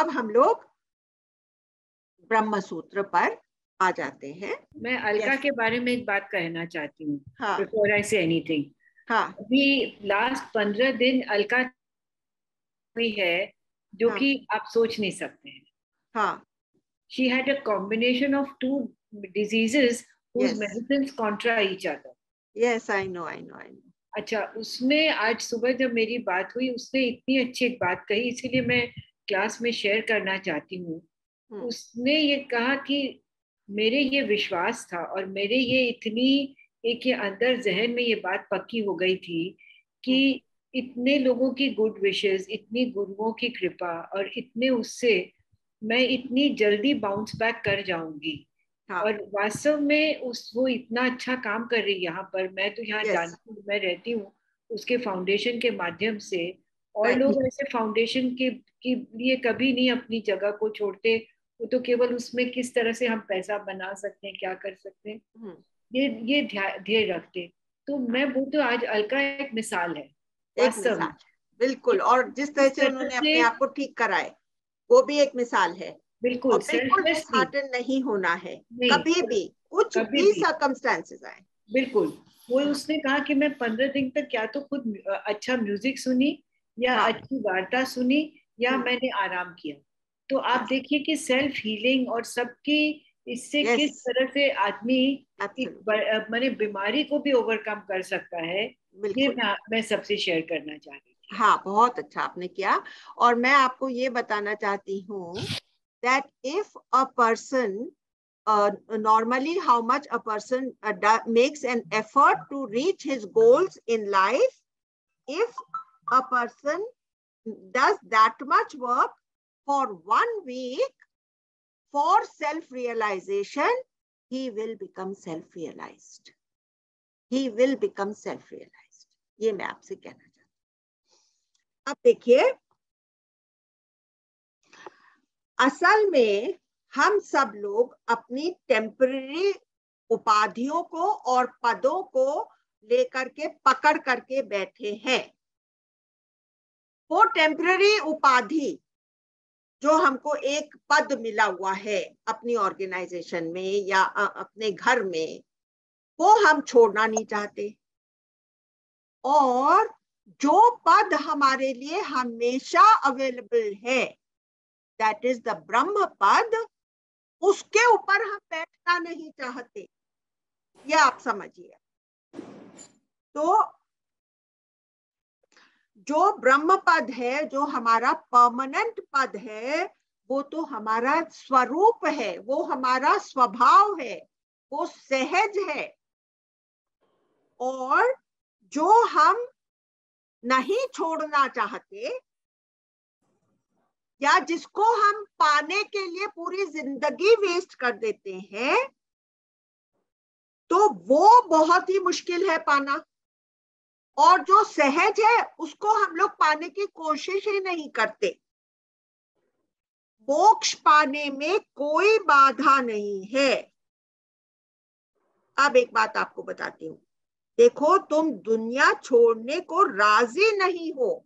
अब हम लोग ब्रह्म सूत्र पर आ जाते हैं। मैं अलका के बारे में एक बात कहना चाहती हूँ, हाँ बिफोर आई से एनीथिंग। हाँ अभी लास्ट 15 दिन अलका हुई है जो हाँ कि आप सोच नहीं सकते हैं। हाँ she had a combination of two diseases whose yes medicines contra each other. Yes, I know I know I know. अच्छा, उसने आज सुबह जब मेरी बात हुई, उसने इतनी अच्छी एक बात कही, इसीलिए मैं क्लास में शेयर करना चाहती हूँ। उसने ये कहा कि मेरे ये विश्वास था और मेरे ये इतनी एक ये अंदर जहन में ये बात पक्की हो गई थी कि इतने लोगों की गुड विशेस, इतनी गुरुओं की कृपा और इतने उससे मैं इतनी जल्दी बाउंस बैक कर जाऊंगी। हाँ और वास्तव में वो इतना अच्छा काम कर रही है यहाँ पर। मैं तो यहाँ यस जानती हूँ, मैं रहती हूँ उसके फाउंडेशन के माध्यम से। और राइट। लोग ऐसे फाउंडेशन के लिए कभी नहीं अपनी जगह को छोड़ते। वो तो केवल उसमें किस तरह से हम पैसा बना सकते हैं, क्या कर सकते हैं, ये ध्येय रखते। तो मैं बोलती हूँ आज अलका एक मिसाल है एक वास्तव मिसाल में। बिल्कुल, और जिस तरह इस से तरह उन्होंने से अपने आप को ठीक करा है वो भी एक मिसाल है। बिल्कुल और बिल्कुल सेल्फलेसली डिसहार्टन नहीं होना है नहीं, कभी भी, कुछ कभी भी भी, सर्कमस्टेंसेस आए। बिल्कुल। वो उसने कहा कि मैं 15 दिन तक या तो खुद अच्छा म्यूजिक सुनी या हाँ अच्छी वार्ता सुनी या मैंने आराम किया। तो आप देखिए कि सेल्फ हीलिंग और सबकी इससे यस किस तरह से आदमी एब्सोल्युटली माने बीमारी को भी ओवरकम कर सकता है। ये बिल्कुल। मैं सबसे शेयर करना चाह रही थी। हाँ बहुत अच्छा आपने किया। और मैं आपको ये बताना चाहती हूँ that if a person normally how much a person makes an effort to reach his goals in life, if a person does that much work for 1 week for self-realization, he will become self-realized. He will become self-realized. ये मैं आपसे कहना चाहती हूँ। अब देखिए, असल में हम सब लोग अपनी टेम्पररी उपाधियों को और पदों को लेकर के पकड़ करके बैठे हैं। वो टेम्पररी उपाधि जो हमको एक पद मिला हुआ है अपनी ऑर्गेनाइजेशन में या अपने घर में, वो हम छोड़ना नहीं चाहते। और जो पद हमारे लिए हमेशा अवेलेबल है, दैट इज द ब्रह्म पद, उसके ऊपर हम बैठना नहीं चाहते। ये आप समझिए। तो जो ब्रह्म पद है, जो हमारा परमानेंट पद है, वो तो हमारा स्वरूप है, वो हमारा स्वभाव है, वो सहज है। और जो हम नहीं छोड़ना चाहते या जिसको हम पाने के लिए पूरी जिंदगी वेस्ट कर देते हैं, तो वो बहुत ही मुश्किल है पाना। और जो सहज है उसको हम लोग पाने की कोशिश ही नहीं करते। मोक्ष पाने में कोई बाधा नहीं है। अब एक बात आपको बताती हूँ। देखो, तुम दुनिया छोड़ने को राजी नहीं हो,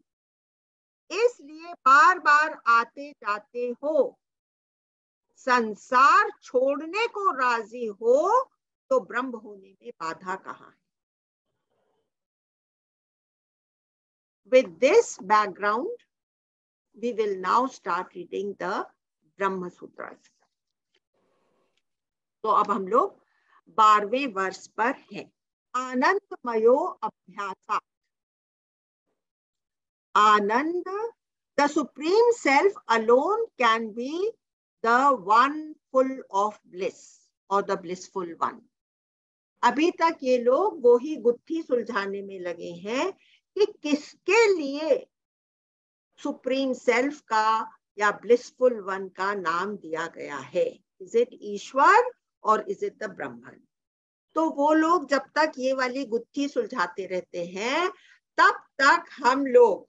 इसलिए बार बार आते जाते हो। संसार छोड़ने को राजी हो तो ब्रह्म होने में बाधा कहाँ है? With this background, we will now start reading the Brahma Sutras. तो अब हम लोग 12वें वर्ष पर हैं। आनंदमयो अभ्यासा। आनंद, the supreme self alone can be the one full of bliss or the blissful one. अभी तक ये लोग वो ही गुत्थी सुलझाने में लगे हैं कि किसके लिए सुप्रीम सेल्फ का या ब्लिसफुल वन का नाम दिया गया है। इज इट ईश्वर और इज इट द ब्रह्मन? तो वो लोग जब तक ये वाली गुत्थी सुलझाते रहते हैं, तब तक हम लोग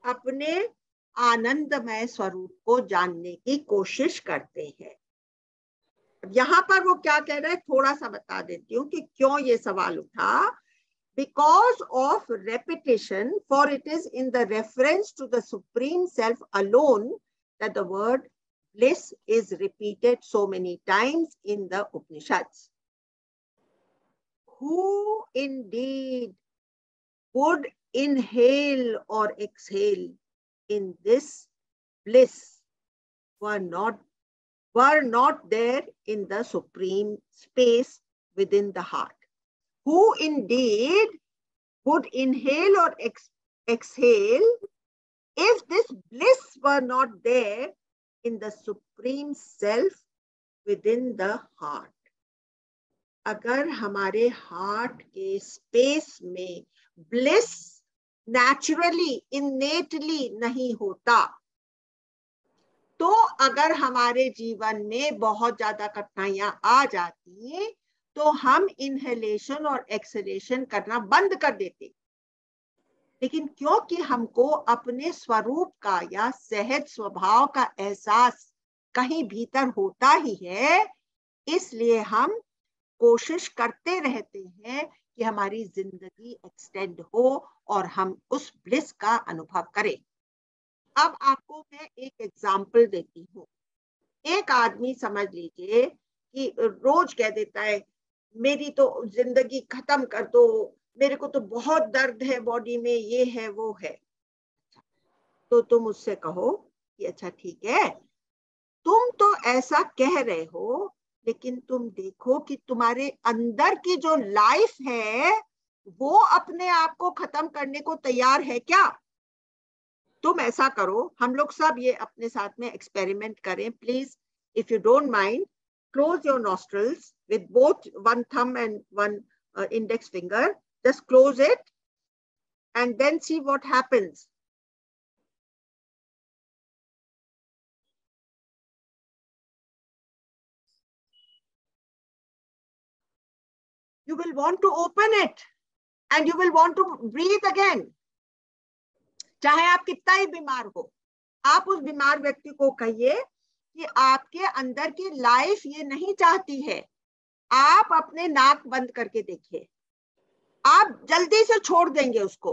अपने आनंदमय स्वरूप को जानने की कोशिश करते हैं। यहाँ पर वो क्या कह रहे हैं, थोड़ा सा बता देती हूँ कि क्यों ये सवाल उठा। Because of repetition, for it is in the reference to the Supreme Self alone that the word bliss is repeated so many times in the Upanishads. Who indeed would inhale or exhale in this bliss were not there in the supreme space within the heart. Who indeed would inhale or exhale if this bliss were not there in the supreme self within the heart. अगर हमारे heart के space में bliss naturally innately नहीं होता, तो अगर हमारे जीवन में बहुत ज्यादा कठिनाइयां आ जाती हैं, तो हम इनहेलेशन और एक्सहेलेशन करना बंद कर देते। लेकिन क्योंकि हमको अपने स्वरूप का या सहज स्वभाव का एहसास कहीं भीतर होता ही है, इसलिए हम कोशिश करते रहते हैं कि हमारी जिंदगी एक्सटेंड हो और हम उस ब्लिस का अनुभव करें। अब आपको मैं एक एग्जाम्पल देती हूँ। एक आदमी समझ लीजिए कि रोज कह देता है, मेरी तो जिंदगी खत्म कर दो, मेरे को तो बहुत दर्द है बॉडी में, ये है वो है। तो तुम उससे कहो कि अच्छा ठीक है, तुम तो ऐसा कह रहे हो, लेकिन तुम देखो कि तुम्हारे अंदर की जो लाइफ है वो अपने आप को खत्म करने को तैयार है क्या? तुम ऐसा करो, हम लोग सब ये अपने साथ में एक्सपेरिमेंट करें। Please, if you don't mind, close your nostrils with both one thumb and one index finger. Just close it and then see what happens. You will want to open it and you will want to breathe again. चाहे आप कितना ही बीमार हो, आप उस बीमार व्यक्ति को कहिए कि आपके अंदर की लाइफ ये नहीं चाहती है, आप अपने नाक बंद करके देखिए, आप जल्दी से छोड़ देंगे उसको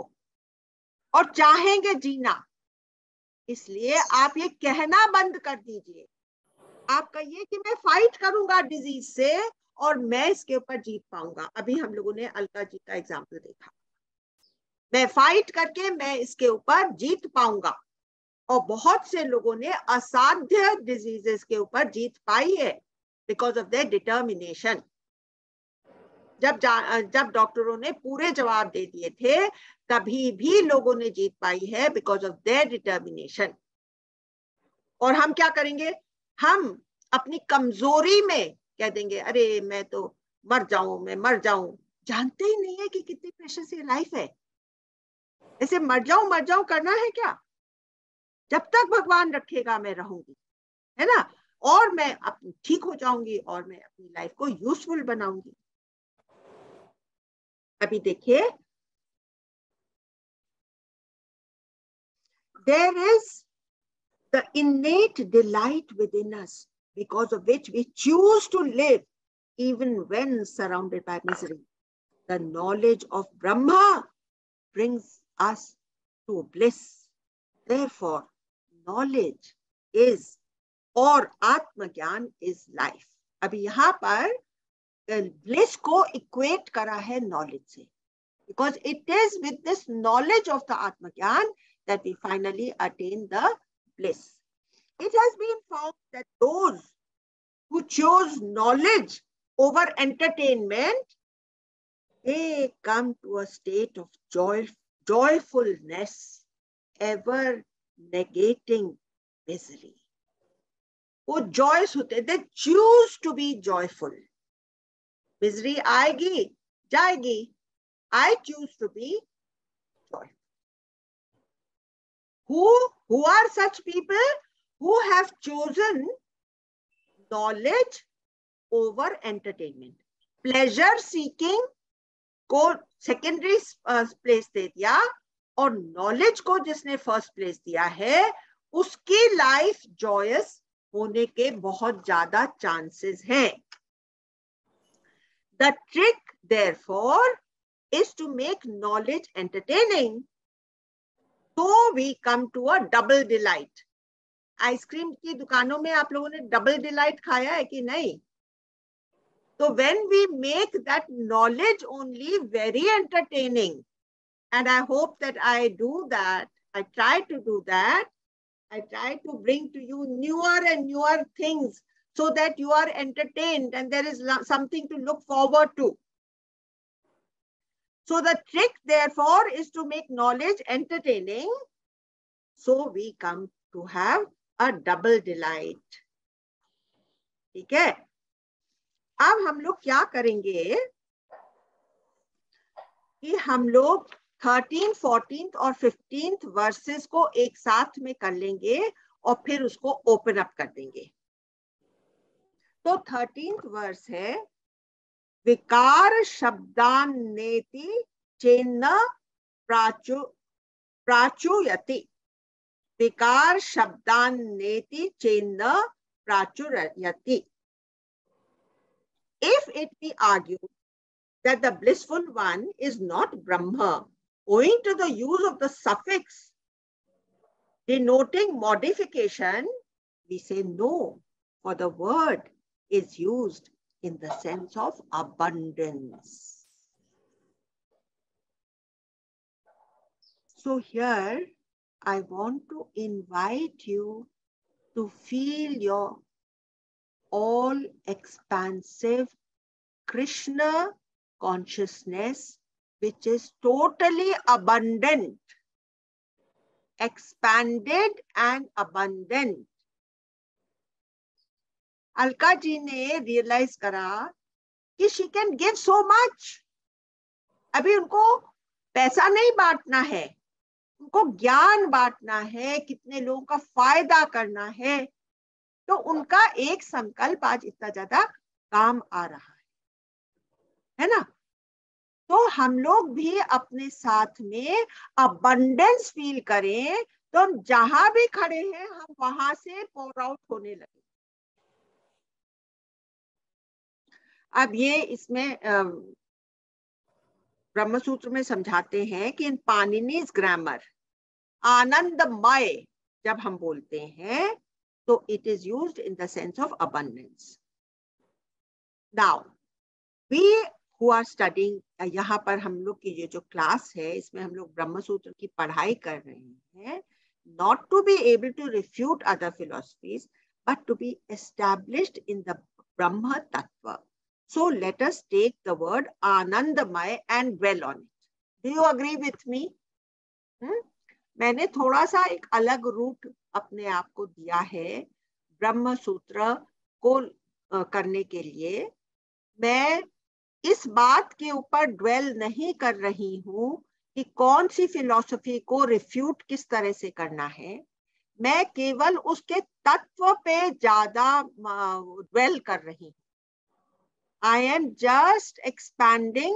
और चाहेंगे जीना। इसलिए आप ये कहना बंद कर दीजिए, आप कहिए कि मैं फाइट करूंगा डिजीज से और मैं इसके ऊपर जीत पाऊंगा। अभी हम लोगों ने अलका जी का एग्जाम्पल देखा, मैं फाइट करके मैं इसके ऊपर जीत पाऊंगा, और बहुत से लोगों ने असाध्य डिजीजेस के ऊपर जीत पाई है बिकॉज ऑफ देयर डिटर्मिनेशन। जब डॉक्टरों ने पूरे जवाब दे दिए थे, तभी भी लोगों ने जीत पाई है बिकॉज ऑफ देयर डिटर्मिनेशन। और हम क्या करेंगे, हम अपनी कमजोरी में कह देंगे, अरे मैं तो मर जाऊं, जानते ही नहीं है कि कितनी प्रेशियस ये लाइफ है। ऐसे मर जाऊं करना है क्या? जब तक भगवान रखेगा मैं रहूंगी, है ना, और मैं अपनी ठीक हो जाऊंगी और मैं अपनी लाइफ को यूजफुल बनाऊंगी। अभी देखिए, there is the innate delight within us because of which we choose to live even when surrounded by misery. The knowledge of Brahma brings us to bliss. Therefore, knowledge is और आत्मज्ञान is life. अभी यहाँ पर bliss को equate करा है knowledge से, because it is with this knowledge of the आत्मज्ञान that we finally attain the bliss. It has been found that those who chose knowledge over entertainment, they come to a state of joyfulness, ever negating misery. वो joyous होते, they choose to be joyful. Misery आएगी जाएगी, I choose to be joyful. Who are such people who have chosen knowledge over entertainment? Pleasure seeking को secondary place दे दिया और knowledge को जिसने first place दिया है, उसकी life joyous होने के बहुत ज्यादा chances हैं. The trick, therefore, is to make knowledge entertaining, so we come to a double delight. Ice cream की दुकानों में आप लोगों ने डबल डिलाइट खाया है कि नहीं? तो when we make that knowledge only very entertaining, and I hope that I do that, I try to do that, I try to bring to you newer and newer things so that you are entertained and there is something to look forward to. So the trick therefore is to make knowledge entertaining, so we come to have a double delight. ठीक है? अब हम लोग क्या करेंगे कि हम लोग 13, 14 और 15 वर्सेस को एक साथ में कर लेंगे और फिर उसको ओपन अप कर देंगे। तो 13th वर्स है, विकार शब्दान्नेति चेन्न प्राचुयति। विकार शब्दान्नेति चेन्न प्राचुयति। If it be argued that the blissful one is not Brahma, owing to the use of the suffix denoting modification, we say no, for the word is used in the sense of abundance. So here I want to invite you to feel your all expansive Krishna consciousness, which is totally abundant, expanded and abundant. Alka ji ने realise करा कि she can give so much. अभी उनको पैसा नहीं बांटना है, उनको ज्ञान बांटना है, कितने लोगों का फायदा करना है। तो उनका एक संकल्प आज इतना ज्यादा काम आ रहा है ना? तो हम लोग भी अपने साथ में अबंडेंस फील करें, तो हम जहां भी खड़े हैं हम वहां से पोर आउट होने लगे। अब ये इसमें ब्रह्मसूत्र में समझाते हैं कि इन पाणिनीज ग्रामर आनंदमय जब हम बोलते हैं तो it is used in the sense of abundance. Now we who are studying, यहाँ पर हम लोग की ये जो क्लास है इसमें हम लोग ब्रह्मसूत्र की पढ़ाई कर रहे हैं, not to be able to refute other philosophies but to be established in the Brahma Tattva. So let us take the word Anandamay and dwell on it. Do you agree with me? मैंने थोड़ा सा एक अलग root अपने आप को दिया है ब्रह्म सूत्र को करने के लिए। मैं इस बात के ऊपर ड्वेल नहीं कर रही हूं कि कौन सी फिलॉसफी को रिफ्यूट किस तरह से करना है, मैं केवल उसके तत्व पे ज्यादा ड्वेल कर रही हूं। I am just expanding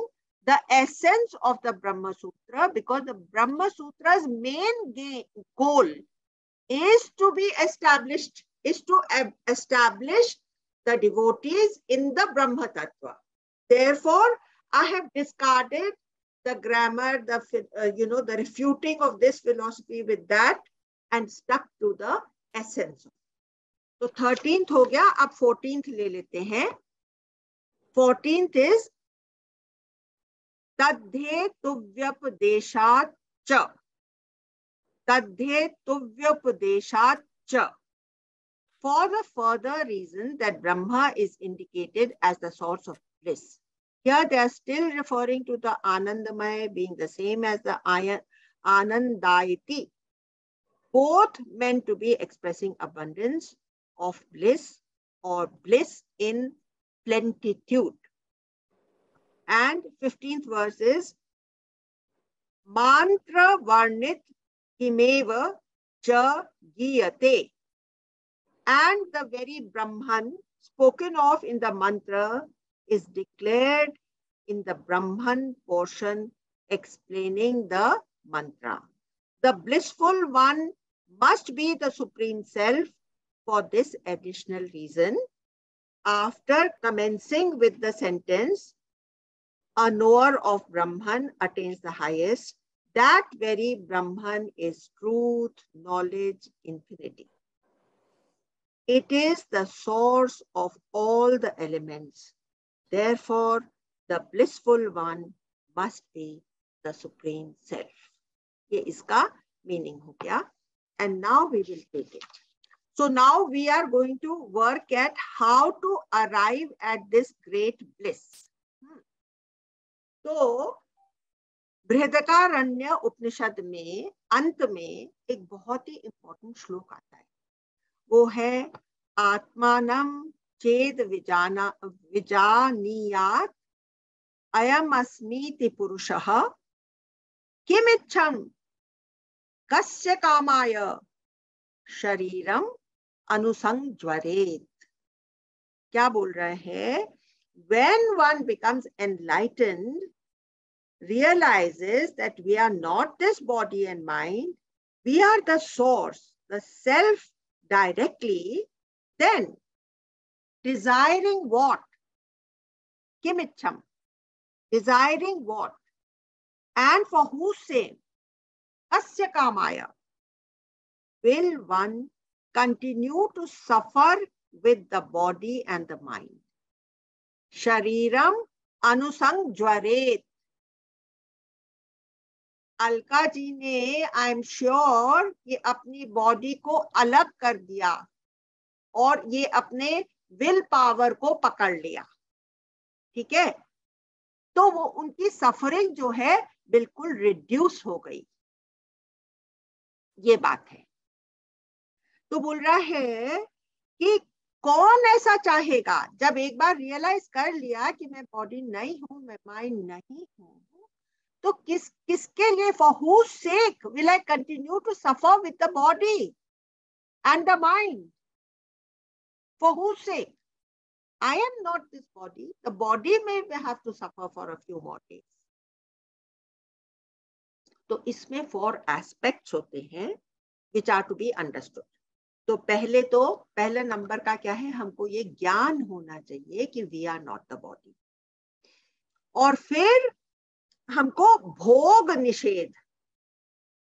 the essence of the Brahma Sutra, because the Brahma Sutra's main goal is to be established, is to establish the devotees in the Brahma Tattva. Therefore, I have discarded the grammar, the refuting of this philosophy with that and stuck to the essence. So 13th हो गया, अब 14th ले लेते हैं। 14th is तद्धे तुव्यपदेशात् च। तद्धे तुव्यपदेशात् च, for the further reason that Brahma is indicated as the source of bliss. Here they are still referring to the Anandamaya being the same as the Anandayati, both meant to be expressing abundance of bliss or bliss in plenitude. And 15th verse is mantra varnit kimeva cha giyate. And the very Brahman spoken of in the mantra is declared in the Brahman portion explaining the mantra. The blissful one must be the Supreme Self. For this additional reason, after commencing with the sentence, a knower of Brahman attains the highest, that very Brahman is truth, knowledge, infinity. It is the source of all the elements. Therefore, the blissful one must be the supreme self. ये इसका meaning हो गया. And now we will take it. So now we are going to work at how to arrive at this great bliss. तो बृहदारण्यक उपनिषद में अंत में एक बहुत ही इंपॉर्टेंट श्लोक आता है. वो है आत्मानं चेद विजानीयात् अयम् अस्मीति पुरुषः किमिच्छम् कस्य कामाय शरीरम अनुसंज्वरेत. क्या बोल रहे हैं? When one becomes enlightened, realizes that we are not this body and mind, we are the source, the self directly, then desiring what? Kimicham. Desiring what? And for whose sake? Kasya kamaya. Will one continue to suffer with the body and the mind? Shariram anusangjwaret. Alka ji ने I am sure ये अपनी body को अलग कर दिया और ये अपने विल पावर को पकड़ लिया. ठीक है, तो वो उनकी सफरिंग जो है बिल्कुल रिड्यूस हो गई. ये बात है. तो बोल रहा है कि कौन ऐसा चाहेगा, जब एक बार रियलाइज कर लिया कि मैं बॉडी नहीं हूं, मैं माइंड नहीं हूं, तो किसके लिए, for whose sake will I continue to suffer with the body and the mind? For whose sake? I am not this body, the body में we have to suffer for a few more days. तो इसमें 4 aspects होते हैं which are to be understood. तो पहले number का क्या है, हमको ये ज्ञान होना चाहिए कि we are not the body. और फिर हमको भोग निषेध,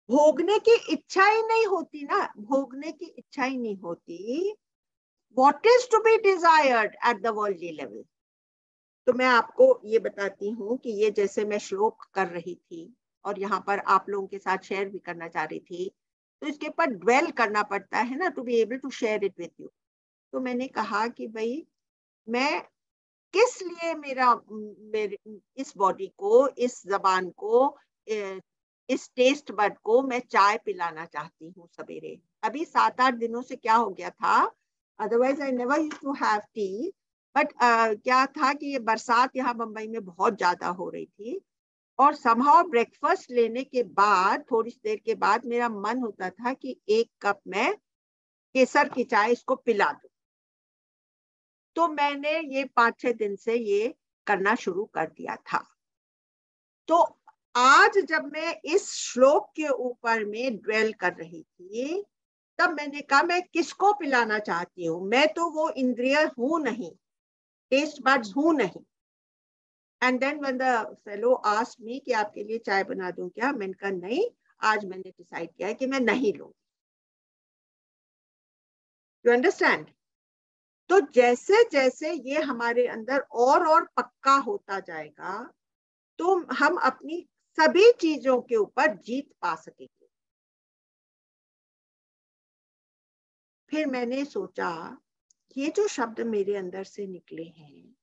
भोगने की इच्छा ही नहीं होती ना, भोगने की इच्छा ही नहीं होती. What is to be desired at the worldly level? तो मैं आपको ये बताती हूँ कि ये जैसे मैं श्लोक कर रही थी और यहाँ पर आप लोगों के साथ शेयर भी करना चाह रही थी, तो इसके ऊपर ड्वेल करना पड़ता है ना, to be able to share it with you. तो मैंने कहा कि भाई मैं किस लिए मेरे इस बॉडी को, इस जबान को, इस टेस्ट बड को मैं चाय पिलाना चाहती हूँ सवेरे. अभी 7-8 दिनों से क्या हो गया था, otherwise I never used to have tea, but क्या था कि ये बरसात यहाँ बम्बई में बहुत ज्यादा हो रही थी और समहाउ ब्रेकफास्ट लेने के बाद थोड़ी देर के बाद मेरा मन होता था कि 1 कप में केसर की चाय इसको पिला दूं. तो मैंने ये 5-6 दिन से ये करना शुरू कर दिया था. तो आज जब मैं इस श्लोक के ऊपर में ड्वेल कर रही थी, तब मैंने कहा मैं किसको पिलाना चाहती हूँ, मैं तो वो इंद्रिय हूं नहीं, टेस्ट बड्स हूं नहीं. And then when the fellow asked me कि आपके लिए चाय बना दूं क्या, मैंने कहा नहीं, आज मैंने डिसाइड किया है कि मैं नहीं लूंगी. You understand? तो जैसे जैसे ये हमारे अंदर और पक्का होता जाएगा, तो हम अपनी सभी चीजों के ऊपर जीत पा सकेंगे. फिर मैंने सोचा ये जो शब्द मेरे अंदर से निकले हैं,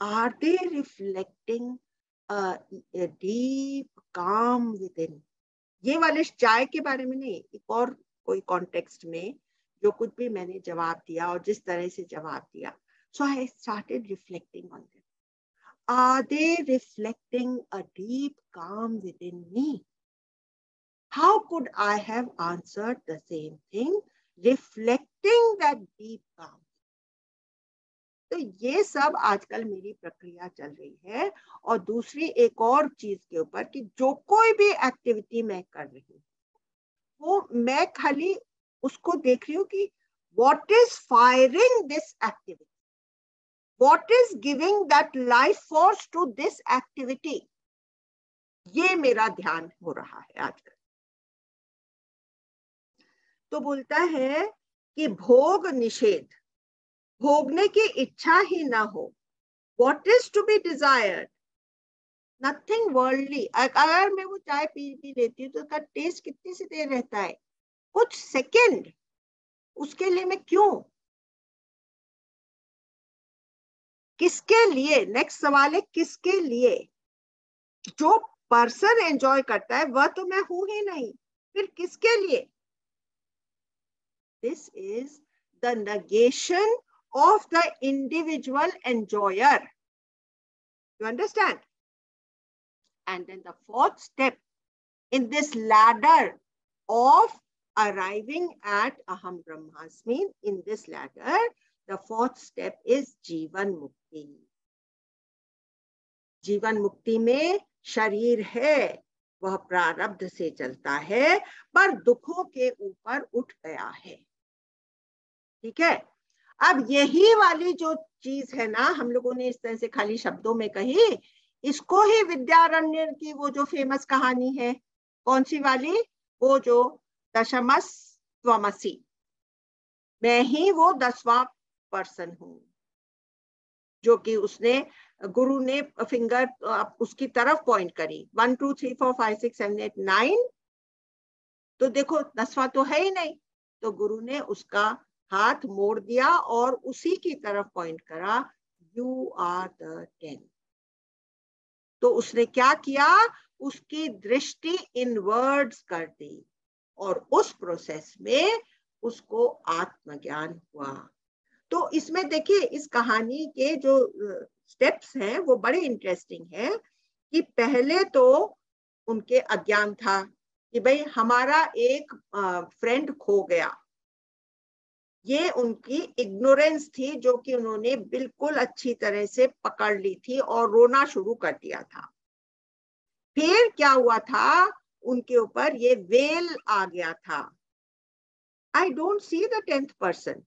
are they reflecting a deep calm within? ये वाले चाय के बारे में नहीं, एक और कोई कॉन्टेक्स्ट में जो कुछ भी मैंने जवाब दिया और जिस तरह से जवाब दिया, so I started reflecting on them. Are they reflecting a deep calm within me? How could I have answered the same thing, reflecting that deep calm? तो ये सब आजकल मेरी प्रक्रिया चल रही है. और दूसरी एक और चीज के ऊपर कि जो कोई भी एक्टिविटी मैं कर रही हूँ, वो मैं खाली उसको देख रही हूँ कि what is firing this activity, what is giving that life force to this activity. ये मेरा ध्यान हो रहा है आजकल. तो बोलता है कि भोग निषेध, भोगने की इच्छा ही ना हो. What is to be desired? Nothing worldly. अगर मैं वो चाय पी लेती हूँ तो उसका टेस्ट कितनी सी देर रहता है, कुछ सेकंड. उसके लिए मैं क्यों, किसके लिए? नेक्स्ट सवाल है किसके लिए? जो पर्सन एंजॉय करता है वह तो मैं हूं ही नहीं, फिर किसके लिए? This is the negation of the individual enjoyer. You understand? And then the fourth step in this ladder of arriving at Aham Brahmasmi, in this ladder, the fourth step is Jivan Mukti. जीवन मुक्ति में शरीर है, वह प्रारब्ध से चलता है, पर दुखों के ऊपर उठ गया है. ठीक है. अब यही वाली जो चीज है ना, हम लोगों ने इस तरह से खाली शब्दों में कही, इसको ही विद्यारण्य की वो जो फेमस कहानी है, कौन सी वाली, वो जो दशमस त्वमसि, मैं ही वो 10वां पर्सन हूं, जो कि उसने, गुरु ने फिंगर उसकी तरफ पॉइंट करी, 1 2 3 4 5 6 7 8 9, तो देखो 10वां तो है ही नहीं, तो गुरु ने उसका हाथ मोड़ दिया और उसी की तरफ पॉइंट करा, यू आर द 10. तो उसने क्या किया, उसकी दृष्टि इनवर्ड्स कर दी और उस प्रोसेस में उसको आत्मज्ञान हुआ. तो इसमें देखिए, इस कहानी के जो स्टेप्स हैं वो बड़े इंटरेस्टिंग है कि पहले तो उनके अज्ञान था कि भाई हमारा एक फ्रेंड खो गया, ये उनकी इग्नोरेंस थी जो कि उन्होंने बिल्कुल अच्छी तरह से पकड़ ली थी और रोना शुरू कर दिया था. फिर क्या हुआ था, उनके ऊपर ये वेल आ गया था, I don't see the 10th person.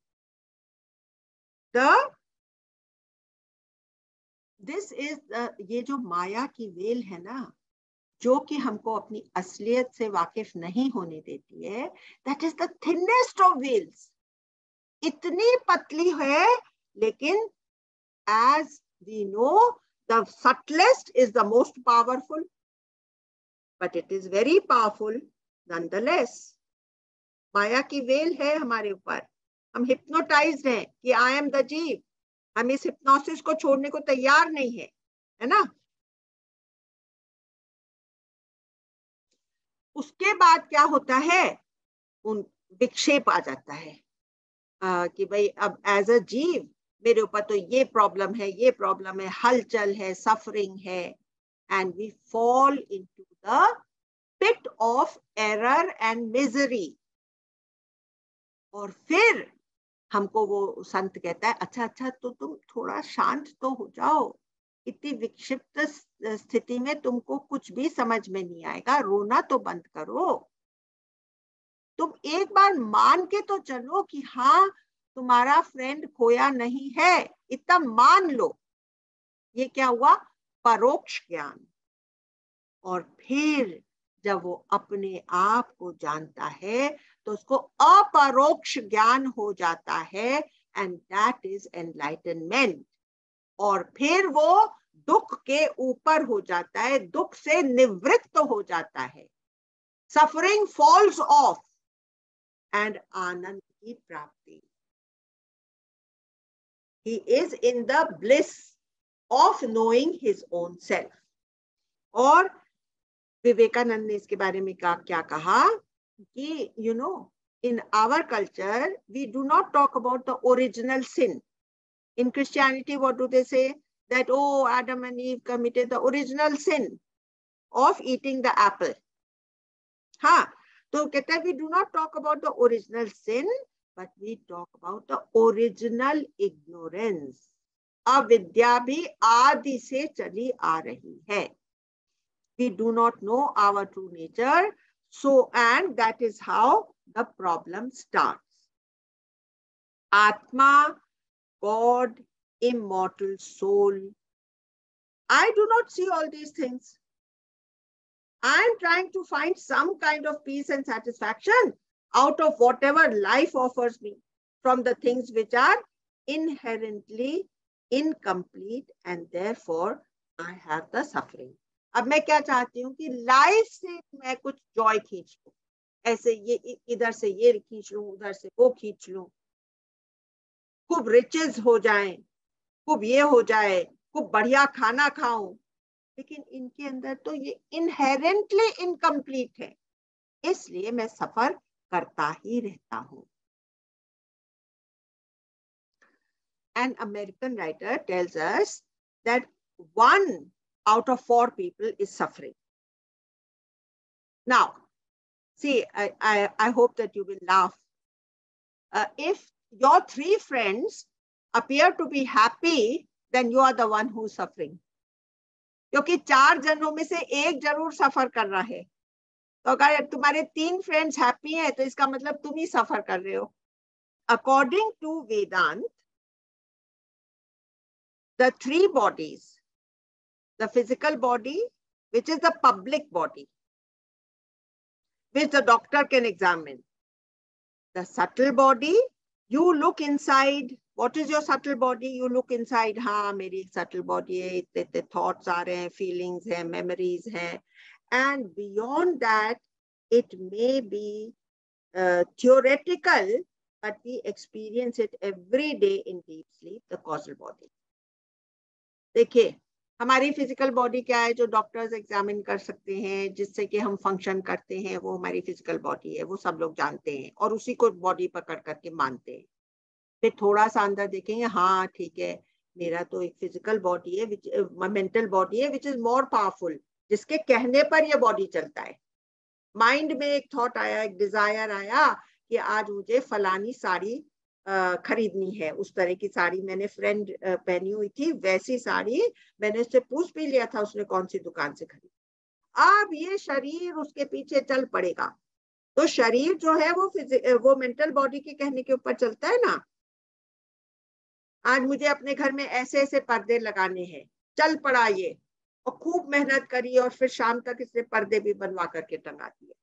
This is ये जो माया की वेल है ना, जो कि हमको अपनी असलियत से वाकिफ नहीं होने देती है, that is the thinnest of veils. इतनी पतली है, लेकिन as we know, the subtlest is the most powerful, but it is very powerful nonetheless. माया की वेल है हमारे ऊपर, हम हिप्नोटाइज्ड हैं कि आई एम द जीव, हम इस हिप्नोसिस को छोड़ने को तैयार नहीं है ना. उसके बाद क्या होता है, उन विक्षेप आ जाता है कि भाई अब एज अ जीव मेरे ऊपर तो ये प्रॉब्लम है, ये प्रॉब्लम है, हलचल है, सफरिंग है, and we fall into the pit of error and misery. और फिर हमको वो संत कहता है, अच्छा अच्छा तो तुम थोड़ा शांत तो हो जाओ, इतनी विक्षिप्त स्थिति में तुमको कुछ भी समझ में नहीं आएगा, रोना तो बंद करो, तुम एक बार मान के तो चलो कि हाँ तुम्हारा फ्रेंड खोया नहीं है, इतना मान लो. ये क्या हुआ, परोक्ष ज्ञान. और फिर जब वो अपने आप को जानता है तो उसको अपरोक्ष ज्ञान हो जाता है, एंड दैट इज एनलाइटनमेंट. और फिर वो दुख के ऊपर हो जाता है, दुख से निवृत्त हो जाता है, सफरिंग फॉल्स ऑफ, एंड आनंद की प्राप्ति. He is in the bliss of knowing his own self. और विवेकानंद ने इसके बारे में क्या कहा कि you know, in our culture we do not talk about the original sin. In Christianity, what do they say? That oh, Adam and Eve committed the original sin of eating the apple. हाँ, तो कहता है we do not talk about the original sin, but we talk about the original ignorance. अविद्या भी आदि से चली आ रही है. We do not know our true nature, so and that is how the problem starts. Atma, God, immortal soul. I do not see all these things. I am trying to find some kind of peace and satisfaction out of whatever life offers me. from the things which are inherently incomplete and therefore I have the suffering. अब मैं क्या चाहती हूँ कि life से मैं कुछ Joy खींच लूं, ऐसे ये इधर से ये खींच लूं, उधर से वो खींच लूं, खूब रिचेस हो जाएं, खूब ये हो जाए, खूब बढ़िया खाना खाऊं, लेकिन इनके अंदर तो ये इनहेरेंटली इनकम्प्लीट है, इसलिए मैं सफर करता ही रहता हूं. An American writer tells us that 1 out of 4 people is suffering. Now, see, I hope that you will laugh. If your 3 friends appear to be happy, then you are the one who is suffering. क्योंकि 4 जनों में से एक जरूर सफर कर रहा है. तो अगर तुम्हारे 3 फ्रेंड्स हैप्पी हैं, तो इसका मतलब तुम ही सफर कर रहे हो. According to Vedant, the 3 bodies, the physical body, which is the public body, which the doctor can examine. The subtle body, you look inside. What is your subtle body? You look inside. हाँ, मेरी एक subtle body है, इतने thoughts आ रहे हैं, feelings हैं, memories हैं. And beyond that, it may be theoretical, but we experience it every day in deep sleep, the causal body. देखिए, हमारी फिजिकल बॉडी क्या है जो डॉक्टर्स एग्जामिन कर सकते हैं, जिससे कि हम फंक्शन करते हैं, वो हमारी फिजिकल बॉडी है, वो सब लोग जानते हैं और उसी को बॉडी पकड़ करके मानते हैं. फिर थोड़ा सा अंदर देखेंगे, हाँ ठीक है, मेरा तो एक फिजिकल बॉडी है, मेंटल बॉडी है, विच इज मोर पावरफुल, जिसके कहने पर ये बॉडी चलता है. माइंड में एक थॉट आया, एक डिजायर आया कि आज मुझे फलानी साड़ी खरीदनी है, उस तरह की साड़ी मैंने फ्रेंड पहनी हुई थी, वैसी साड़ी मैंने उससे पूछ भी लिया था उसने कौन सी दुकान से खरीदी. अब ये शरीर उसके पीछे चल पड़ेगा. तो शरीर जो है वो मेंटल बॉडी के कहने के ऊपर चलता है ना. आज मुझे अपने घर में ऐसे ऐसे पर्दे लगाने हैं, चल पड़ा ये, और खूब मेहनत करी और फिर शाम तक इसने पर्दे भी बनवा करके टंगा दिए.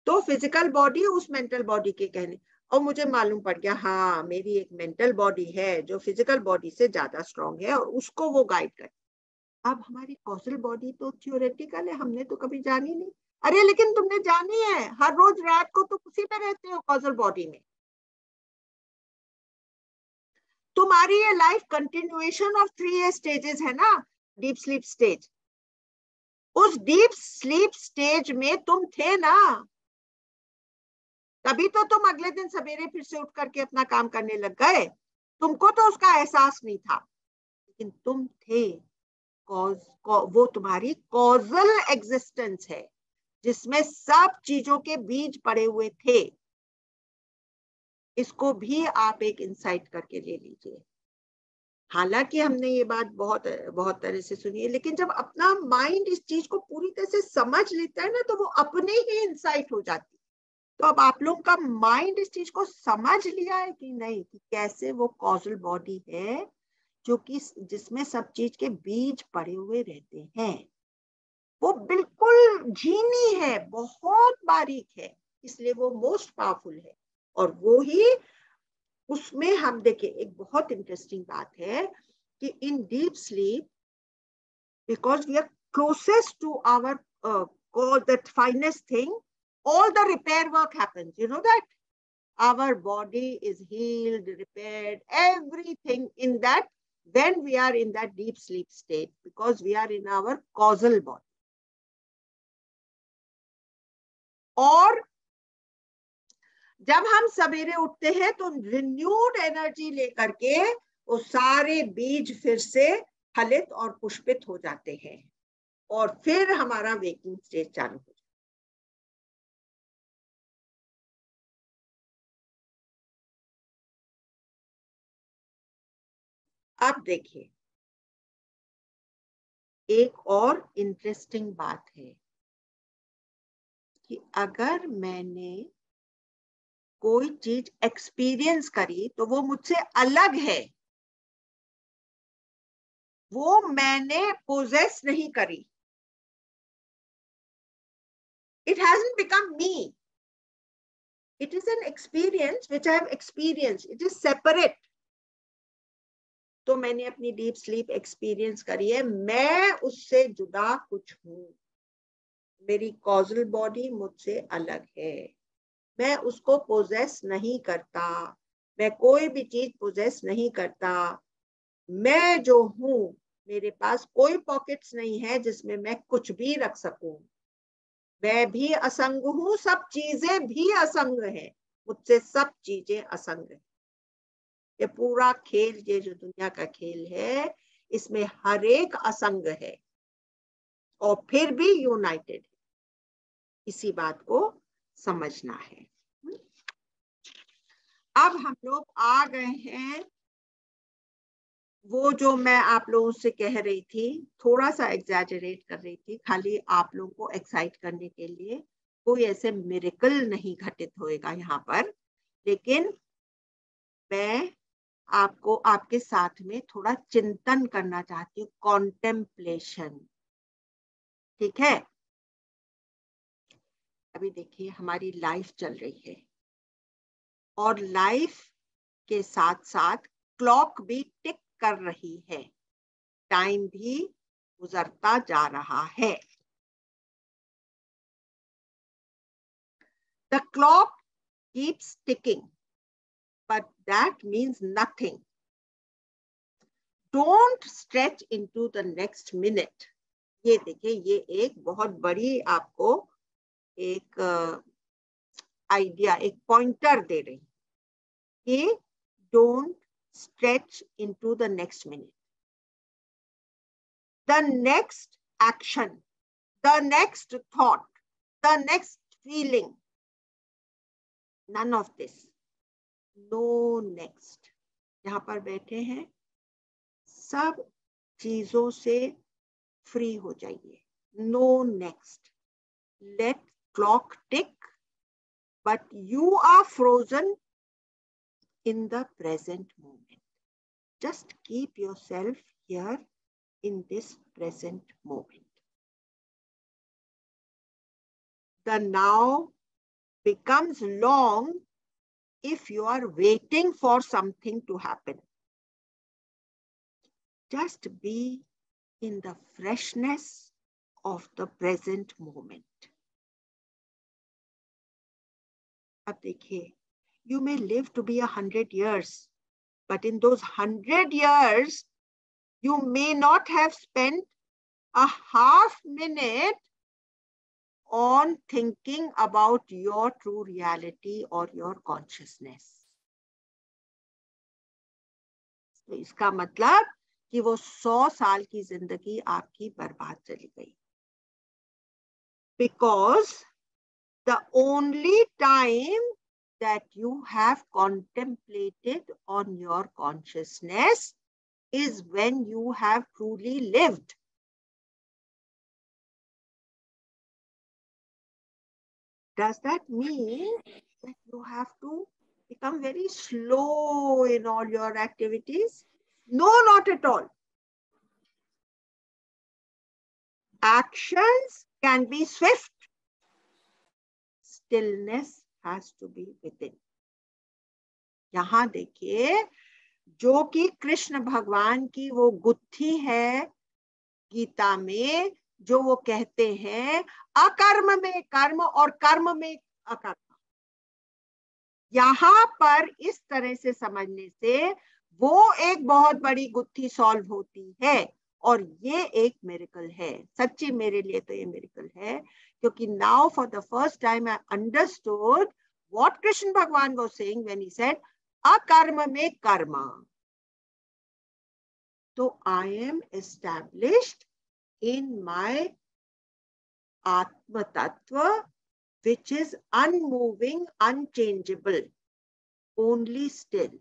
तो फिजिकल बॉडी उस मेंटल बॉडी के कहने, और मुझे मालूम पड़ गया, हाँ मेरी एक मेंटल बॉडी है जो फिजिकल बॉडी से ज्यादा स्ट्रांग है और उसको वो गाइड करे. अब हमारी कॉजल बॉडी तो थियोरेटिकल है, हमने तो कभी जानी नहीं. अरे लेकिन तुमने जानी है, हर रोज रात को तुम उसी में रहते हो, कॉजल बॉडी में. तुम्हारी ये लाइफ कंटिन्यूएशन ऑफ 3 स्टेजेस है ना, डीप स्लीप स्टेज. उस डीप स्लीप स्टेज में तुम थे ना, तभी तो तुम अगले दिन सवेरे फिर से उठ करके अपना काम करने लग गए. तुमको तो उसका एहसास नहीं था, लेकिन तुम थे. वो तुम्हारी कॉजल एग्जिस्टेंस है, जिसमें सब चीजों के बीज पड़े हुए थे. इसको भी आप एक इंसाइट करके ले लीजिए. हालांकि हमने ये बात बहुत बहुत तरह से सुनी है, लेकिन जब अपना माइंड इस चीज को पूरी तरह से समझ लेता है ना, तो वो अपने ही इंसाइट हो जाती है. तो अब आप लोग का माइंड इस चीज को समझ लिया है कि नहीं, कि कैसे वो कॉजल बॉडी है जो कि जिसमें सब चीज के बीज पड़े हुए रहते हैं. वो बिल्कुल झीनी है, बहुत बारीक है, इसलिए वो मोस्ट पावरफुल है. और वो ही उसमें हम देखें, एक बहुत इंटरेस्टिंग बात है कि in deep sleep, because we are closest to our that finest thing, all the repair work happens. You know that our body is healed, repaired, everything in that when we are in that deep sleep state, because we are in our causal body. और जब हम सवेरे उठते हैं तो renewed energy लेकर के वो सारे बीज फिर से फलित और पुष्पित हो जाते हैं, और फिर हमारा वेकिंग स्टेज चालू हो. अब देखिए, एक और इंटरेस्टिंग बात है कि अगर मैंने कोई चीज एक्सपीरियंस करी तो वो मुझसे अलग है, वो मैंने पोजेस नहीं करी. It hasn't become me. It is an experience which I have experienced. It is separate. तो मैंने अपनी डीप स्लीप एक्सपीरियंस करी है, मैं उससे जुदा कुछ हूं, मेरी कॉजल बॉडी मुझसे अलग है, मैं उसको पोजेस नहीं करता, मैं कोई भी चीज पोजेस नहीं करता, मैं जो हूं मेरे पास कोई पॉकेट्स नहीं है जिसमें मैं कुछ भी रख सकूं, मैं भी असंग हूं, सब चीजें भी असंग है, मुझसे सब चीजें असंग है। ये पूरा खेल, ये जो दुनिया का खेल है, इसमें हर एक असंग है और फिर भी यूनाइटेड है। इसी बात को समझना है। अब हम लोग आ गए हैं, वो जो मैं आप लोगों से कह रही थी, थोड़ा सा एग्जैजरेट कर रही थी, खाली आप लोगों को एक्साइट करने के लिए। कोई ऐसे मिरेकल नहीं घटित होएगा यहाँ पर, लेकिन मैं आपको आपके साथ में थोड़ा चिंतन करना चाहती हूँ, कॉन्टेम्पलेशन। ठीक है? अभी देखिए हमारी लाइफ चल रही है और लाइफ के साथ साथ क्लॉक भी टिक कर रही है, टाइम भी गुजरता जा रहा है। The clock keeps ticking, but that means nothing. Don't stretch into the next minute. ये देखिए, ये एक बहुत बड़ी आपको एक आइडिया, एक पॉइंटर दे रही कि don't stretch into the next minute. The next action, the next thought, the next feeling, none of this. No next. यहाँ पर बैठे हैं, सब चीजों से फ्री हो जाइए। No next. Let clock tick, but you are frozen in the present moment. Just keep yourself here in this present moment. The now becomes long if you are waiting for something to happen. Just be in the freshness of the present moment. अब देखिए, you may live to be 100 years, but in those 100 years, you may not have spent a half minute on thinking about your true reality or your consciousness. तो इसका मतलब कि वो 100 साल की जिंदगी आपकी बर्बाद चली गई। Because the only time that you have contemplated on your consciousness is when you have truly lived. Does that mean that you have to become very slow in all your activities? No, not at all. Actions can be swift. Stillness has to be within. यहाँ देखिए, जो कि कृष्ण भगवान की वो गुत्थी है गीता में, जो वो कहते हैं अकर्म में कर्म और कर्म में अकर्म। यहाँ पर इस तरह से समझने से वो एक बहुत बड़ी गुत्थी सॉल्व होती है और ये एक मिरेकल है। सच्ची मेरे लिए तो ये मिरेकल है, क्योंकि now for the first time I understood what Krishna Bhagwan was saying when he said akarma mein karma. So I am established in my Atma Tattva, which is unmoving, unchangeable, only still.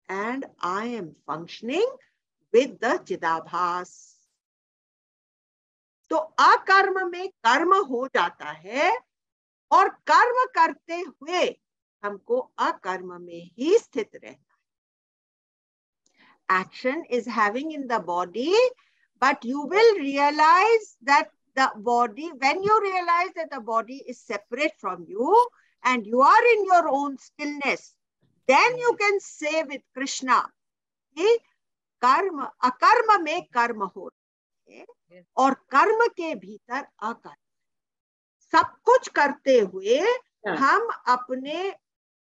And I am functioning with the Chidabhas. तो अकर्म में कर्म हो जाता है और कर्म करते हुए हमको अकर्म में ही स्थित रहना है। Action is having in the body, but you will realize that the body, when you realize that the body is separate from you, and you are in your own stillness, then you can say with Krishna कि कर्म अकर्म में कर्म हो रहे हैं और कर्म के भीतर अकर्म, सब कुछ करते हुए हम अपने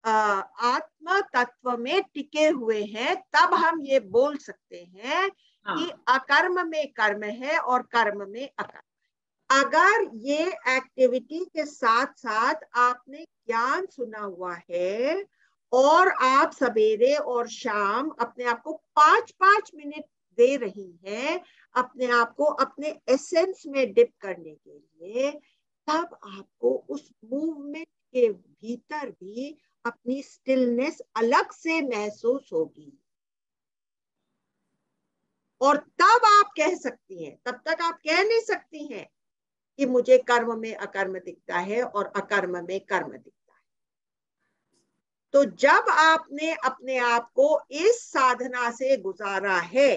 आत्म तत्व में टिके हुए हैं, तब हम ये बोल सकते हैं कि अकर्म में कर्म है और कर्म में अकर्म। अगर ये एक्टिविटी के साथ साथ आपने ज्ञान सुना हुआ है और आप सवेरे और शाम अपने आप को 5-5 मिनट दे रही हैं अपने आप को अपने एसेंस में डिप करने के लिए, तब आपको उस मूवमेंट के भीतर भी अपनी स्टिलनेस अलग से महसूस होगी और तब आप कह सकती हैं, तब तक आप कह नहीं सकती हैं कि मुझे कर्म में अकर्म दिखता है और अकर्म में कर्म दिखता है। तो जब आपने अपने आप को इस साधना से गुजारा है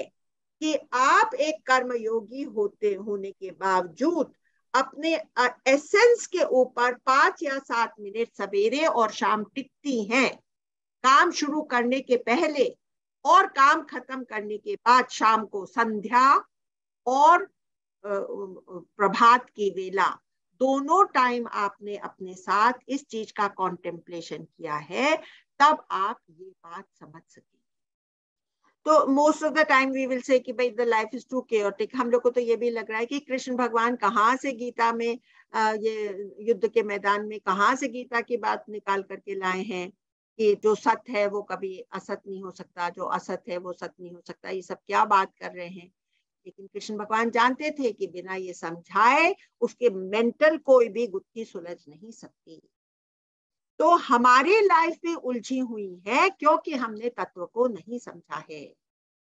कि आप एक कर्मयोगी होने के बावजूद अपने एसेंस के ऊपर 5 या 7 मिनट सवेरे और शाम टिकती हैं, काम शुरू करने के पहले और काम खत्म करने के बाद, शाम को संध्या और प्रभात की वेला, दोनों टाइम आपने अपने साथ इस चीज का कॉन्टेम्पलेशन किया है, तब आप ये बात समझ सकेंगे। तो most of the time we will say कि भाई the life is too chaotic. हम लोग को तो ये भी लग रहा है कि कृष्ण भगवान कहाँ से गीता में ये युद्ध के मैदान में कहाँ से गीता की बात निकाल करके लाए हैं कि जो सत्य है वो कभी असत नहीं हो सकता, जो असत है वो सत्य नहीं हो सकता। ये सब क्या बात कर रहे हैं? लेकिन कृष्ण भगवान जानते थे कि बिना ये समझाए उसके मेंटल कोई भी गुत्थी सुलझ नहीं सकती। तो हमारी लाइफ भी उलझी हुई है क्योंकि हमने तत्व को नहीं समझा है।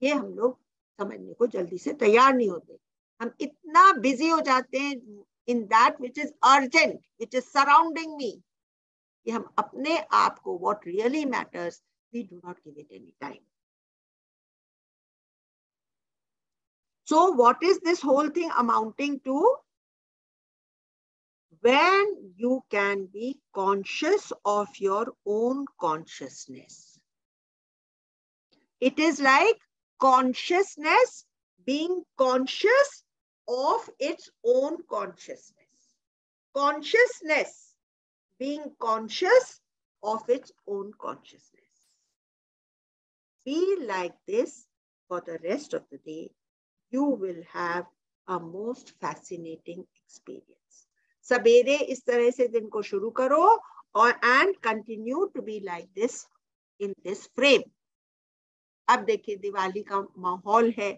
ये हम लोग समझने को जल्दी से तैयार नहीं होते। हम इतना बिजी हो जाते हैं in that which is urgent, which is surrounding me, कि हम अपने आप को what really matters we do not give it any time. So what is this whole thing amounting to? When you can be conscious of your own consciousness. It is like consciousness being conscious of its own consciousness. Consciousness being conscious of its own consciousness. Be like this for the rest of the day. You will have a most fascinating experience. सवेरे इस तरह से दिन को शुरू करो और and continue to be like this in this frame. अब देखिए दिवाली का माहौल है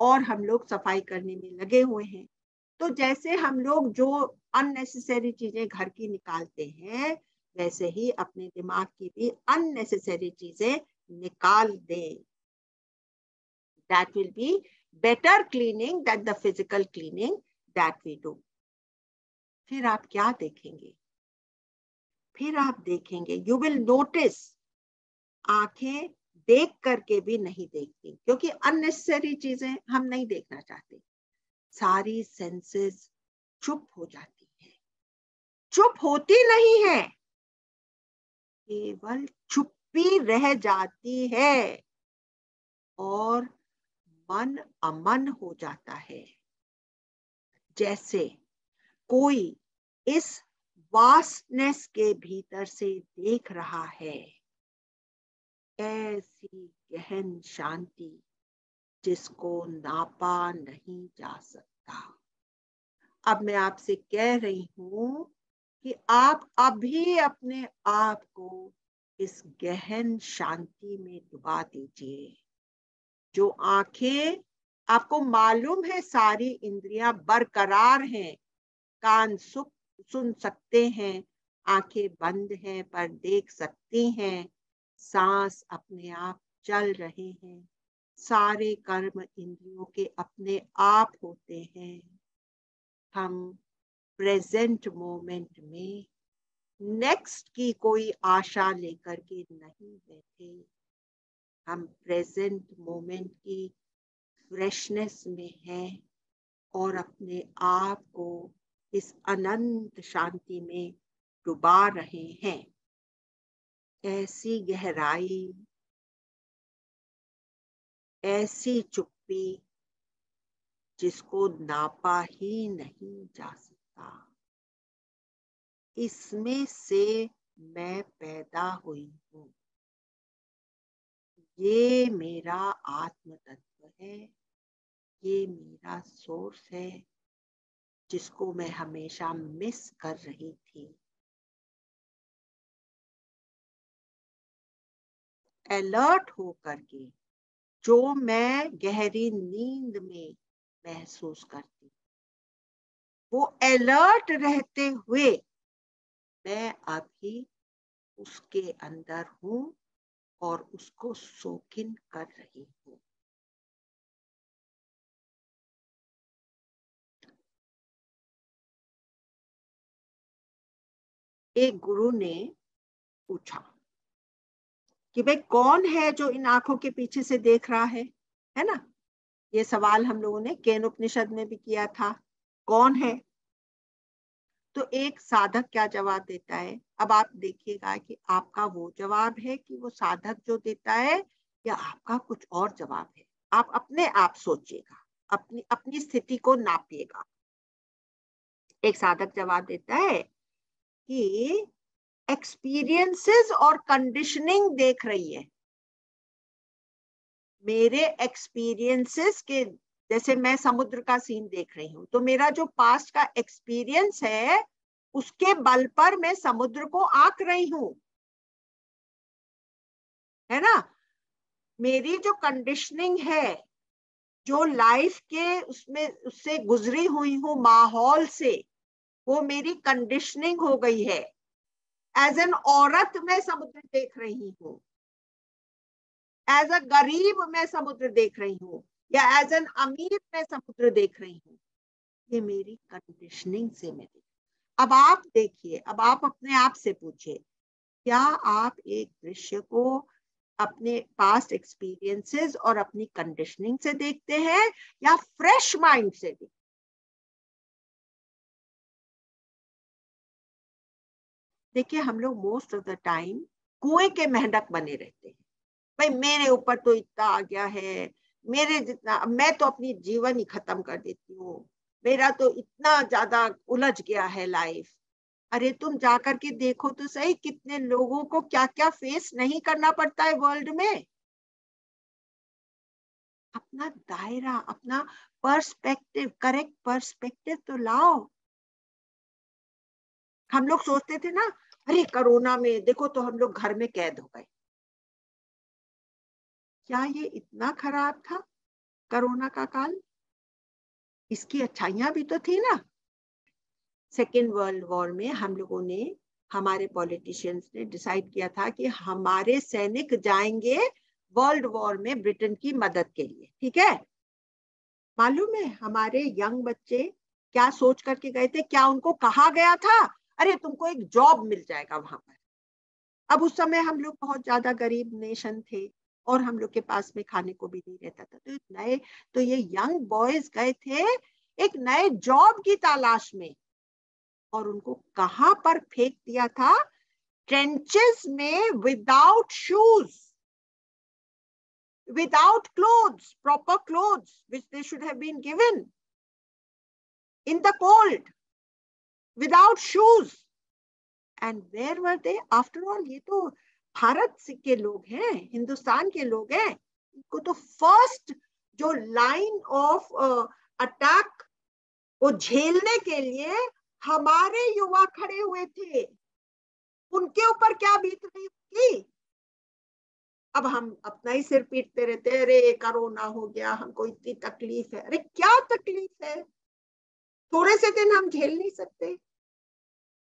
और हम लोग सफाई करने में लगे हुए हैं। तो जैसे हम लोग जो अननेसेसरी चीजें घर की निकालते हैं, वैसे ही अपने दिमाग की भी अननेसेसरी चीजें निकाल दें. That will be better cleaning than the physical cleaning that we do. फिर आप क्या देखेंगे? फिर आप देखेंगे, you will notice, आंखें देख करके भी नहीं देखती, क्योंकि अननेसेसरी चीजें हम नहीं देखना चाहते. सारी सेंसेस चुप हो जाती है. चुप होती नहीं है, केवल चुप्पी रह जाती है और मन अमन हो जाता है. जैसे कोई इस वास्टनेस के भीतर से देख रहा है, ऐसी गहन शांति जिसको नापा नहीं जा सकता. अब मैं आपसे कह रही हूं कि आप अभी अपने आप को इस गहन शांति में डुबा दीजिए. जो आंखें, आपको मालूम है सारी इंद्रियां बरकरार हैं, कान सुन सकते हैं, आंखें बंद हैं पर देख सकती हैं, सांस अपने आप चल रहे हैं, सारे कर्म इंद्रियों के अपने आप होते हैं. हम प्रेजेंट मोमेंट में नेक्स्ट की कोई आशा लेकर के नहीं बैठे. हम प्रेजेंट मोमेंट की फ्रेशनेस में हैं और अपने आप को इस अनंत शांति में डुबा रहे हैं। ऐसी गहराई, ऐसी चुप्पी जिसको नापा ही नहीं जा सकता। इसमें से मैं पैदा हुई हूँ। ये मेरा आत्म तत्व है, ये मेरा सोर्स है, जिसको मैं हमेशा मिस कर रही थी। अलर्ट होकर के जो मैं गहरी नींद में महसूस करती, वो अलर्ट रहते हुए मैं अभी उसके अंदर हूँ और उसको सोक इन कर रही हूँ। एक गुरु ने पूछा कि भाई कौन है जो इन आंखों के पीछे से देख रहा है ना? ये सवाल हम लोगों ने केन उपनिषद में भी किया था, कौन है? तो एक साधक क्या जवाब देता है? अब आप देखिएगा कि आपका वो जवाब है कि वो साधक जो देता है, या आपका कुछ और जवाब है। आप अपने आप सोचिएगा, अपनी अपनी स्थिति को नापिएगा। एक साधक जवाब देता है कि एक्सपीरियंसेस और कंडीशनिंग देख रही है। मेरे एक्सपीरियंसेस के, जैसे मैं समुद्र का सीन देख रही हूँ, तो मेरा जो पास्ट का एक्सपीरियंस है उसके बल पर मैं समुद्र को आंक रही हूँ, है ना? मेरी जो कंडीशनिंग है, जो लाइफ के उसमें उससे गुजरी हुई हूँ, माहौल से, वो मेरी कंडीशनिंग हो गई है। एज एन औरत मैं समुद्र देख रही हूँ, एज अ गरीब मैं समुद्र देख रही हूँ, या एज एन अमीर मैं समुद्र देख रही हूँ। ये मेरी कंडीशनिंग से मैं देख। अब आप देखिए, अब आप अपने आप से पूछिए, क्या आप एक दृश्य को अपने पास्ट एक्सपीरियंसेस और अपनी कंडीशनिंग से देखते हैं, या फ्रेश माइंड से देखते? देखिए, हम लोग मोस्ट ऑफ द टाइम कुएं के मेंढक बने रहते हैं। भाई मेरे ऊपर तो इतना आ गया है, मेरे जितना, मैं तो अपनी जीवन ही खत्म कर देती हूँ, मेरा तो इतना ज्यादा उलझ गया है लाइफ। अरे तुम जाकर के देखो तो सही, कितने लोगों को क्या क्या फेस नहीं करना पड़ता है वर्ल्ड में। अपना दायरा, अपना पर्सपेक्टिव, करेक्ट पर्सपेक्टिव तो लाओ। हम लोग सोचते थे ना, अरे कोरोना में देखो तो हम लोग घर में कैद हो गए। क्या ये इतना खराब था कोरोना का काल? इसकी अच्छाइयां भी तो थी ना। सेकेंड वर्ल्ड वॉर में हम लोगों ने, हमारे पॉलिटिशियंस ने डिसाइड किया था कि हमारे सैनिक जाएंगे वर्ल्ड वॉर में ब्रिटेन की मदद के लिए, ठीक है? मालूम है हमारे यंग बच्चे क्या सोच करके गए थे? क्या उनको कहा गया था, अरे तुमको एक जॉब मिल जाएगा वहां पर? अब उस समय हम लोग बहुत ज्यादा गरीब नेशन थे और हम लोग के पास में खाने को भी नहीं रहता था, तो नए, तो ये यंग बॉयज गए थे एक नए जॉब की तलाश में, और उनको कहां पर फेंक दिया था? ट्रेंचेस में, without shoes, without clothes, proper clothes which they should have been given, in the cold, without shoes. And where were they? After all, ये तो भारत के लोग हैं, हिंदुस्तान के लोग हैं। इनको तो फर्स्ट जो लाइन ऑफ अटैक को झेलने के लिए हमारे युवा खड़े हुए थे। उनके ऊपर क्या बीत रही थी? अब हम अपना ही सिर पीटते रहते हैं, अरे कोरोना हो गया, हमको इतनी तकलीफ है। अरे क्या तकलीफ है? थोड़े से दिन हम झेल नहीं सकते?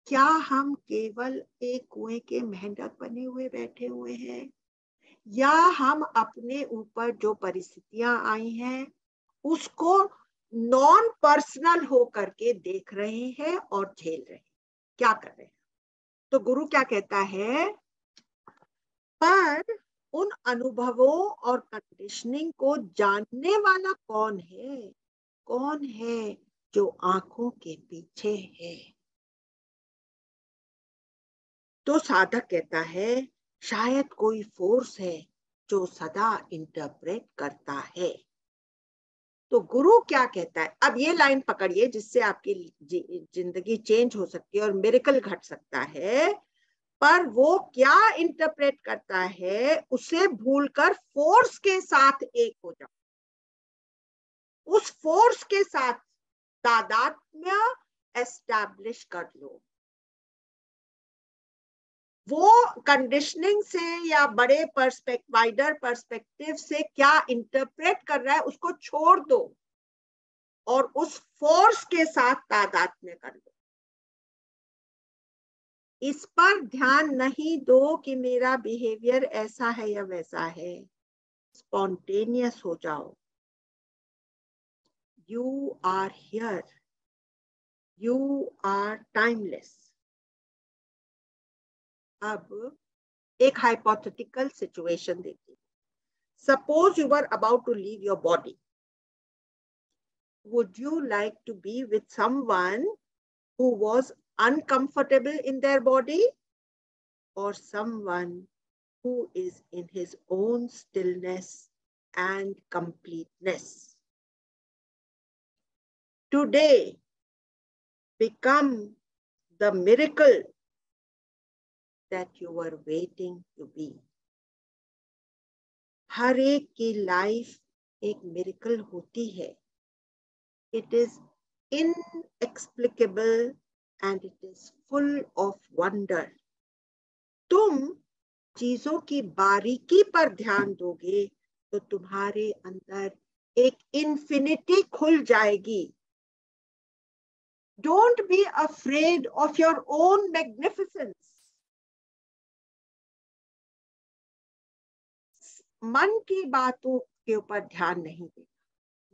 क्या हम केवल एक कुएं के मेंढक बने हुए बैठे हुए हैं, या हम अपने ऊपर जो परिस्थितियां आई हैं उसको नॉन पर्सनल हो करके देख रहे हैं और झेल रहे हैं? क्या कर रहे हैं? तो गुरु क्या कहता है? पर उन अनुभवों और कंडीशनिंग को जानने वाला कौन है? कौन है जो आंखों के पीछे है? तो साधक कहता है शायद कोई फोर्स है जो सदा इंटरप्रेट करता है। तो गुरु क्या कहता है? अब ये लाइन पकड़िए जिससे आपकी जिंदगी चेंज हो सकती है और मिरेकल घट सकता है। पर वो क्या इंटरप्रेट करता है, उसे भूलकर फोर्स के साथ एक हो जाओ, उस फोर्स के साथ तादात्म्य एस्टैब्लिश कर लो। वो कंडीशनिंग से या बड़े वाइडर पर्सपेक्टिव से क्या इंटरप्रेट कर रहा है उसको छोड़ दो और उस फोर्स के साथ तादात्म्य कर लो। इस पर ध्यान नहीं दो कि मेरा बिहेवियर ऐसा है या वैसा है। स्पॉन्टेनियस हो जाओ। You are here, you are timeless. अब एक हाइपोथेटिकल सिचुएशन देखिए। Suppose you are about to leave your body. Would you like to be with someone who was uncomfortable in their body, or someone who is in his own stillness and completeness? Today, become the miracle that you were waiting to be. हर एक की life एक miracle होती है. It is inexplicable and it is full of wonder. तुम चीजों की बारीकी पर ध्यान दोगे तो तुम्हारे अंदर एक इंफिनिटी खुल जाएगी. Don't be afraid of your own magnificence. मन की बातों के ऊपर ध्यान नहीं देना.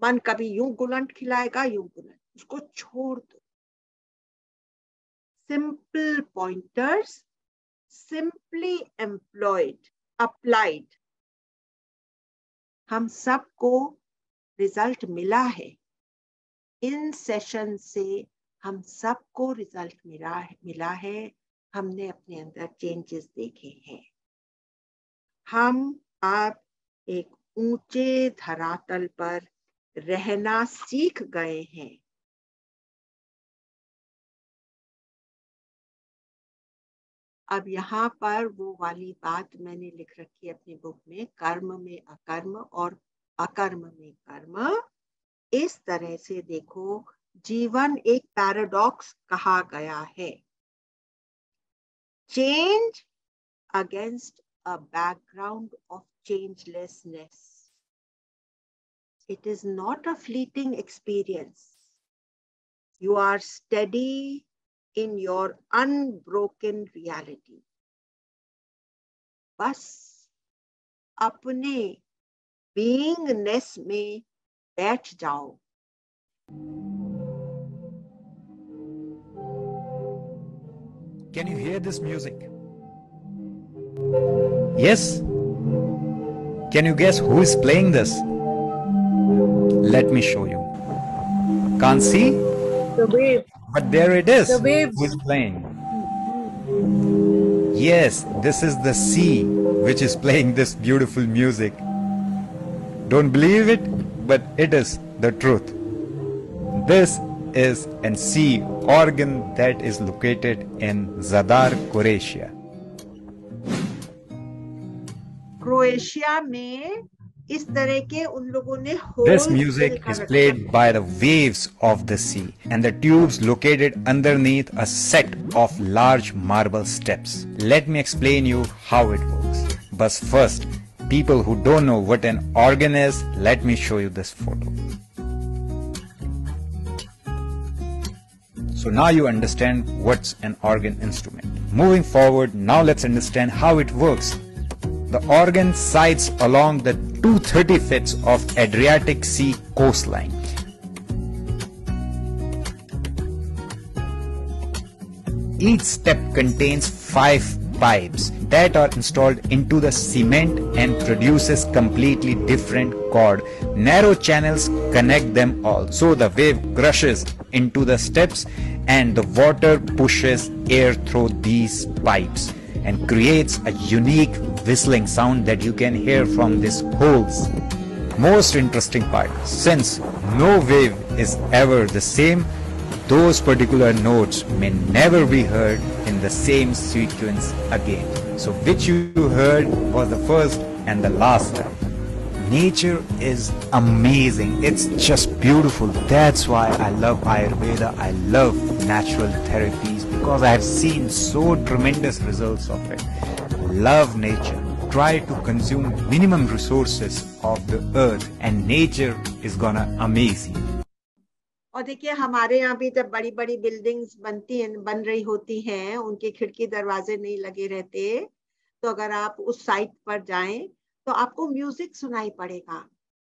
मन कभी यूं गुलंट खिलाएगा, यूं गुलंट, उसको छोड़ दो. Simple pointers, simply applied. हम सबको रिजल्ट मिला है. इन सेशन से हम सबको रिजल्ट मिला है. हमने अपने अंदर चेंजेस देखे हैं. हम अब एक ऊंचे धरातल पर रहना सीख गए हैं. अब यहाँ पर वो वाली बात मैंने लिख रखी है अपनी बुक में, कर्म में अकर्म और अकर्म में कर्म. इस तरह से देखो, जीवन एक पैराडॉक्स कहा गया है. Change against a background of changelessness. It is not a fleeting experience. You are steady in your unbroken reality. बस अपने beingness में बैठ जाओ. Can you hear this music? Yes? Can you guess who is playing this? Let me show you. Can't see? The wave. But there it is. The waves. Who is playing? Yes, this is the sea which is playing this beautiful music. Don't believe it? But it is the truth. This is an sea organ that is located in Zadar, Croatia. Croatia में इस तरह के उन लोगों ने This music is played by the waves of the sea and the tubes located underneath a set of large marble steps. Let me explain you how it works. But first, people who don't know what an organ is, let me show you this photo. So now you understand what's an organ instrument. Moving forward, now let's understand how it works. The organ sides along the 230 feet of Adriatic Sea coastline. Each step contains 5 pipes that are installed into the cement and produces completely different chord. Narrow channels connect them all, so the wave crushes into the steps and the water pushes air through these pipes. and creates a unique whistling sound that you can hear from these holes. Most interesting part, since no wave is ever the same, those particular notes may never be heard in the same sequence again. So which you heard was the first and the last time. Nature is amazing. It's just beautiful. That's why I love Ayurveda. I love natural therapies because I have seen so tremendous results of it. Love nature. Try to consume minimum resources of the earth and nature is gonna amaze you. और देखिए हमारे यहाँ भी जब बड़ी बड़ी buildings बन रही होती हैं, उनके खिड़की दरवाजे नहीं लगे रहते, तो अगर आप उस साइट पर जाएं तो आपको म्यूजिक सुनाई पड़ेगा।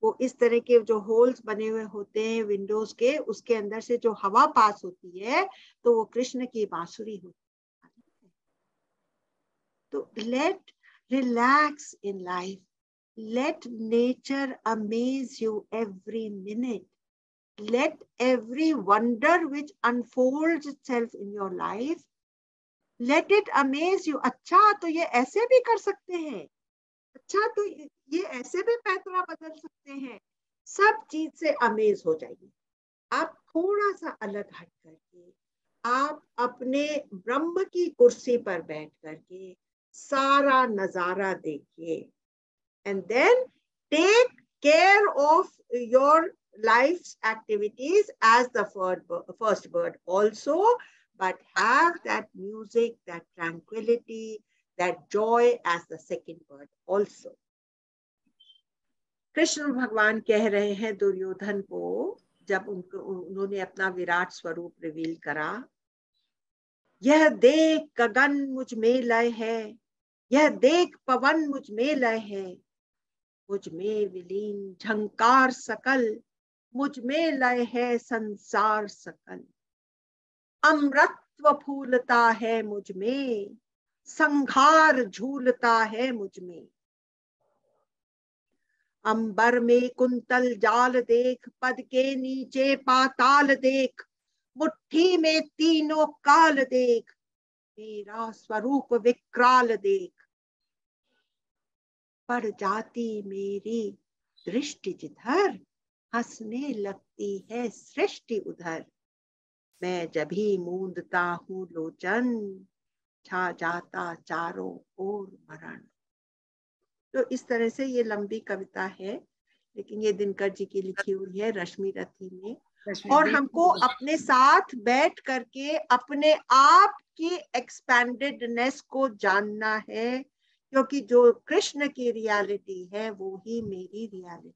वो इस तरह के जो होल्स बने हुए होते हैं विंडोज के, उसके अंदर से जो हवा पास होती है तो वो कृष्ण की बांसुरी होती है। तो let relax in life, let nature amaze you every minute, let every wonder which unfolds itself in your life, let it amaze you. अच्छा तो ये ऐसे भी कर सकते हैं, अच्छा तो ये ऐसे भी पैतरा बदल सकते हैं, सब चीज से अमेज हो जाइए। आप थोड़ा सा अलग हट करके आप अपने ब्रह्म की कुर्सी पर बैठ करके सारा नजारा देखिए, and then take care of your life's activities as the first bird also, but have that music, that tranquility, that joy as the second bird also. Krishna भगवान कह रहे हैं दुर्योधन को, जब उन्होंने अपना विराट स्वरूप रिवील करा, यह देख गगन मुझ में लय है, यह देख पवन मुझ में लय है, मुझ में विलीन झंकार सकल, मुझ में लय है संसार सकल, अमृतत्व फूलता है मुझ में, संघार झूलता है मुझ में। अंबर में कुंतल जाल देख, पद के नीचे पाताल देख, मुट्ठी में तीनों काल देख, मेरा स्वरूप विकराल देख। पड़ जाती मेरी दृष्टि जिधर, हंसने लगती है सृष्टि उधर, मैं जब ही मूंदता हूँ लोचन, छा जाता चारों ओर मरण। तो इस तरह से ये लंबी कविता है, लेकिन ये दिनकर जी की लिखी हुई है रश्मि रथी ने, और हमको अपने साथ बैठ करके अपने आप की एक्सपैंडेडनेस को जानना है, क्योंकि जो कृष्ण की रियलिटी है वो ही मेरी रियलिटी।